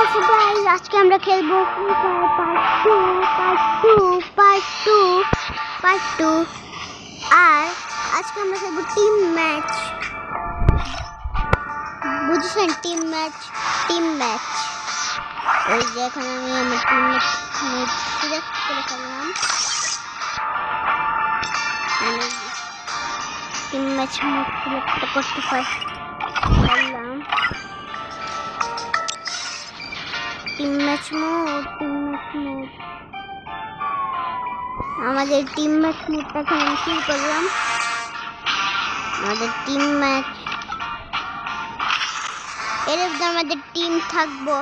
Guys আজকে আমরা খেলবো ফ্রি ফায়ার পার্ট 2 আর আজকে আমরা খেলবো টিম ম্যাচ। বুঝছেন টিম ম্যাচ ওই যে এখন আমি আমার টিম ম্যাচ সিলেক্ট করে ফেললাম। টিম ম্যাচ মোড সিলেক্ট করতে পারলাম। টিম ম্যাচ মোড আমাদের টিম ম্যাচ মোডটাকে আমি শুরু করলাম। আমাদের টিম ম্যাচ এর মধ্যে আমাদের টিম থাকবো।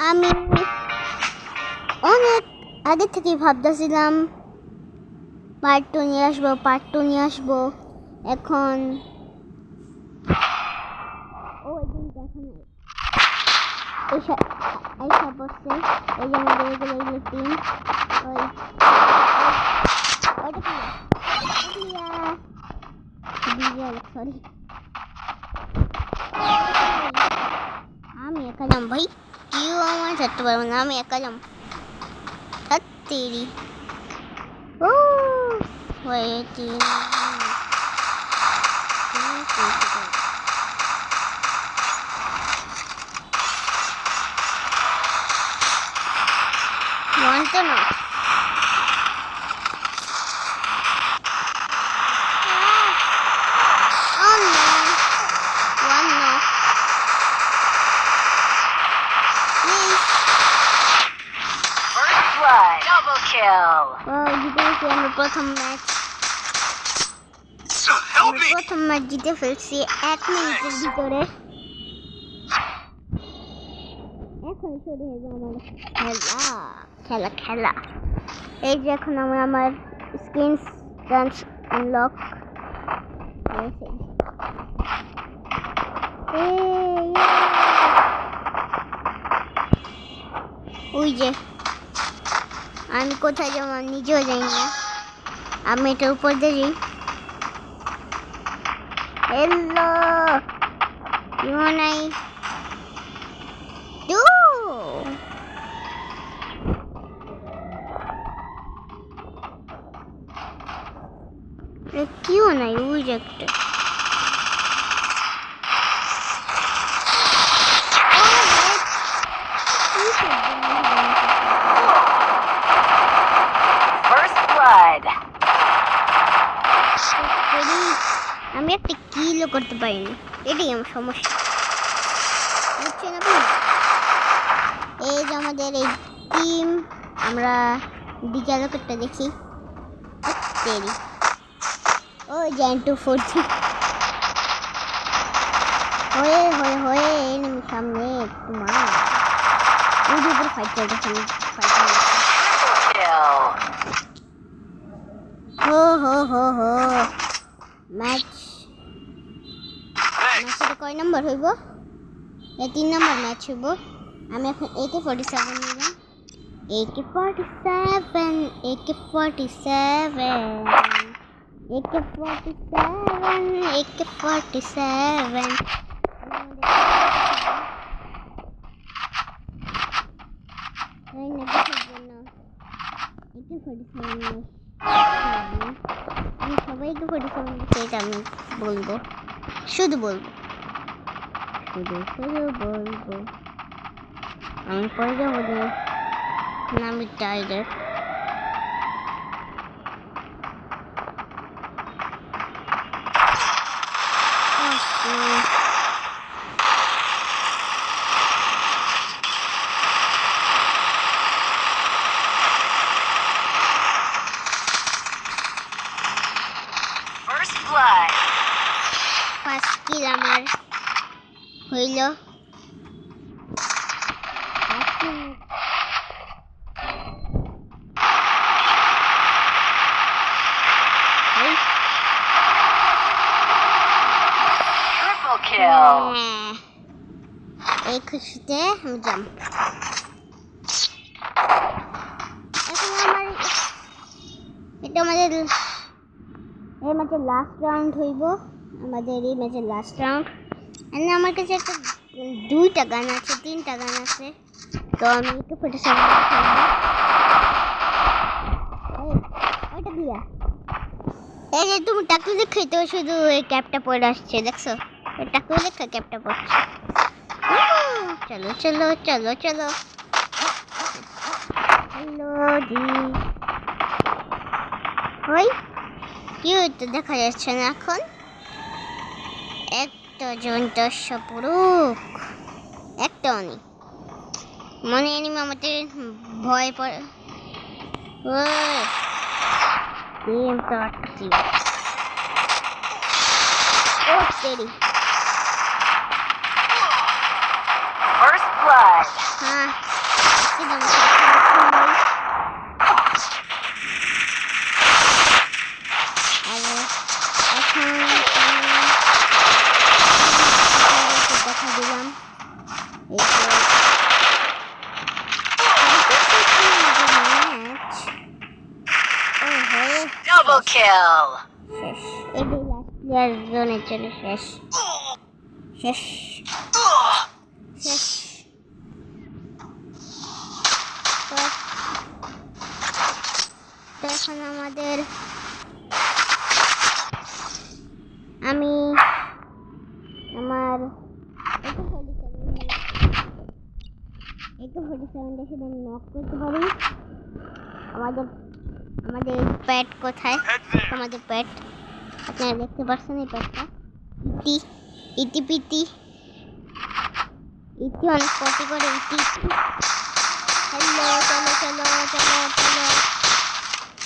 আমি অনেক আগে থেকে ভাবতেছিলাম পার্ট 2 নিয়ে আসবো এখন ওই দিনটা এখন এইসব বসছে। এই যে আমাদের এগুলো টিম সরি আমি একা যাম ভাই, কেউ আমার ছাড়তে পারবো না, আমি একা যাম। তেরি ও হয়েছি তো না প্রথম ম্যাচ জিতে ফেলছি 1 মিনিটের ভিতরে। এখন শুরু হবে আমার খেলা। এই যে এখন আমার স্ক্রিন ডান্স আনলক ওই যে আমি কোথায় যাবো নিজেও জানি না, আমি এটার উপর দিয়ে হ্যালো নাই কেউ নাই ওই যে একটা আমি একটা কিলও করতে পারিনি, এটাই আমার সমস্যা বুঝছেন আপনি। এই যে আমাদের এই টিম, আমরা ডিজালোকেটটা দেখি ওই জ্যান 240 হয়ে এনিমি সামনে তোমার ওই উপরে ফাইট করতেছে। হো ম্যাচ কয় নম্বর হইব? 3 নম্বর ম্যাচ হইব। আমি এখন AK-47 নিলাম। AK-47 আমি সবাইকে 47 এটা আমি বলবো, শুধু বলবো আমি পরে যাবো না, আমি টাইগার ফার্স্ট কিল আমার হইল। এই খুশিতে আমি যাম। এখন এটা আমাদের এই ম্যাচের লাস্ট রাউন্ড হইব। আমাদের এই ম্যাচের লাস্ট রাউন্ড আমার কাছে একটা 2টা গান আছে, 3টা গান আছে, তো আমি একটু ফটো সামনে ওইটা দিয়া এই যে তুমি টাকলু দেখে তো শুধু এই ক্যাপটা পরে আসছে, দেখছো? ওই টাকলু দেখে ক্যাপটা পরছে। চলো চলো চলো চলো। হ্যালো জি, ওই কেউ তো দেখা যাচ্ছে না এখন। একটা জন্তস্য পুরুষ, একটা অনেক মনে এনিমি আমাদের ভয় পড়ে। ওই টিম তো আটকাচ্ছি। ও তেরি First blood. হ্যাঁ একদম দেখা দিলাম Double kill. শেষ। এটি লাস্ট প্লেয়ার জোনের জন্য শেষ শেষ শেষ। তো এখন আমাদের আমি আমার একটু 47 শুধু আমি নক করতে পারি। আমাদের আমাদের প্যাট কোথায়? আমাদের প্যাট আপনারা দেখতে পাচ্ছেন এই প্যাটটা ইতি ইতি পিতি ইতি অনেক কপি করে ইতি। হ্যালো চলো চলো চলো চলো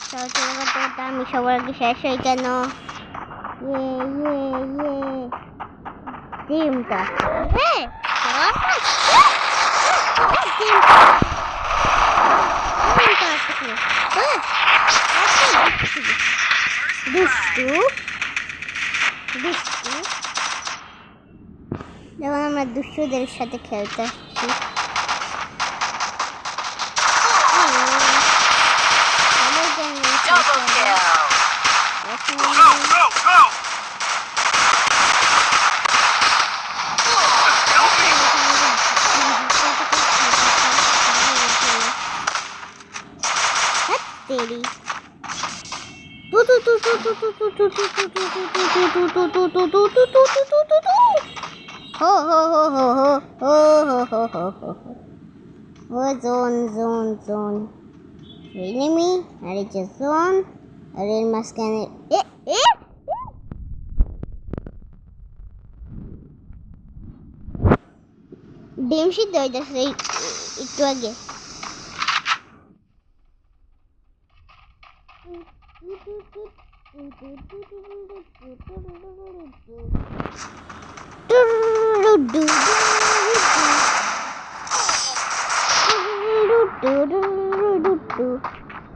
চলো চলো করতে করতে আমি সবার আগে শেষ হই কেন? টিমটা যেমন আমরা দুষ্টুদের সাথে খেলতে আসছি। Double kill. तेरी zone enemy are just zone are in maskane ডিম সিদ্ধ হইতেছে একটু আগে।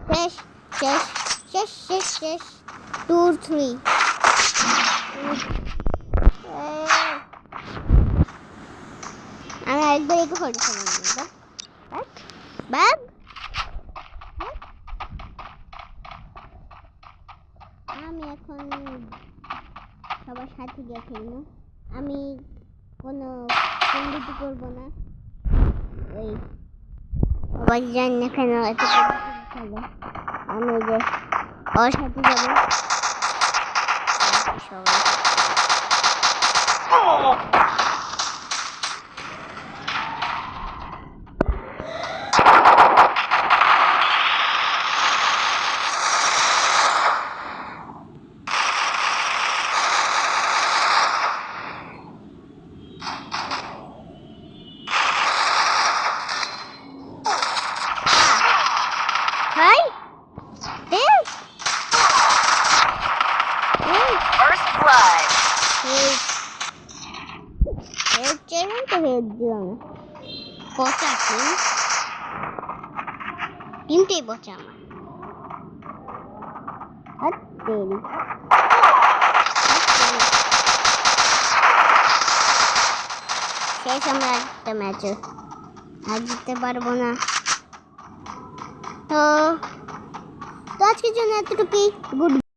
শেষ শেষ শেষ শেষ শেষ 2-3 আমি একবার একটু ফটো ব্যাগ আমি এখন সবার সাথে গিয়ে খেলবো। আমি কোনো বন্ধুত্ব করবো না, ওই সবাই জানি না কেন এত খেলো। আমি যে ওর সাথে যাবো সবাই। First blood. পচা তিনটেই পচা আমার। শেষ আমরা একটা ম্যাচে আর জিততে পারবো না। তো আজকের জন্য এতটুকুই। গুড।